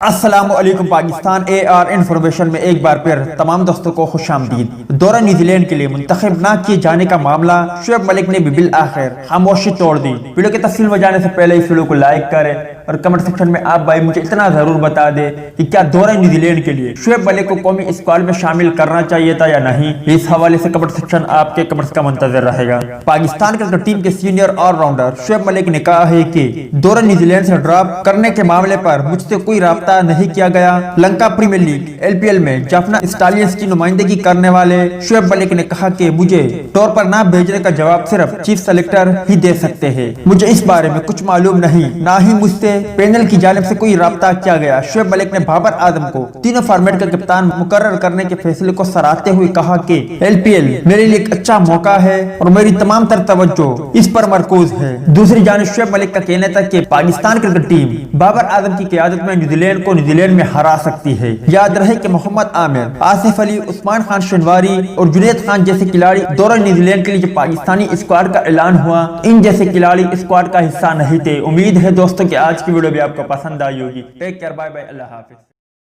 السلام علیکم پاکستان اے are information میں ایک بار پھر تمام دوستوں کو خوش آمدید۔ دورہ نیوزی لینڈ کے لیے منتخب نہ کیے جانے کا معاملہ شعیب ملک نے بھی بالآخر خاموشی توڑ دی۔ ویڈیو کی تفصیل میں جانے سے پہلے اس ویڈیو کو لائک کریں اور کمنٹ سیکشن میں آپ بھائی مجھے اتنا ضرور بتا دیں کہ کیا دورہ نیوزی لینڈ کے لیے شعیب ملک کو قومی اسکواڈ میں شامل کرنا چاہیے تھا یا نہیں۔ اس حوالے سے کمنٹ سیکشن آپ کے کمنٹس کا منتظر رہے گا۔ پاکستان کرکٹ ٹیم کے senior all rounder Shoaib Malik نے کہا ہے کہ دورہ نیوزی لینڈ سے ڈراپ کرنے کے معاملے پر مجھ سے کوئی رابطہ نہیں کیا گیا۔ لنکا پریمیئر لیگ LPL میں جافنا اسٹالیئنز کی نمائندگی کرنے والے شعیب ملک نے کہا کہ مجھے ٹور پر نہ بھیجنے کا جواب صرف چیف سلیکٹر ہی دے سکتے ہیں۔ مجھے اس بارے میں کچھ معلوم نہیں، نہ ہی مجھ سے پینل کی جانب سے کوئی رابطہ کیا گیا۔ شعیب ملک نے بابر اعظم کو تینوں فارمیٹ کا کپتان مقرر کرنے کے فیصلے کو سراہتے ہوئے کہا کہ LPL میرے لیے ایک اچھا موقع ہے اور میری تمام تر توجہ اس پر مرکوز ہے۔ دوسری جانب شعیب ملک کا کہنا تھا کہ پاکستان کرکٹ ٹیم بابر اعظم کی قیادت میں نیوزی لینڈ کو نیوزی لینڈ میں ہرا سکتی ہے۔ یاد رہے کہ محمد عامر، آصف علی، عثمان خان شنواری اور جنید خان جیسے کھلاڑی دورہ نیوزی لینڈ کے لیے جو پاکستانی اسکواڈ کا اعلان ہوا، ان جیسے کھلاڑی اسکواڈ کا حصہ نہیں تھے۔ امید ہے دوستوں کہ آج کی ویڈیو بھی آپ کو پسند آئی ہوگی۔ ٹیک کیئر، بائے بائے، اللہ حافظ۔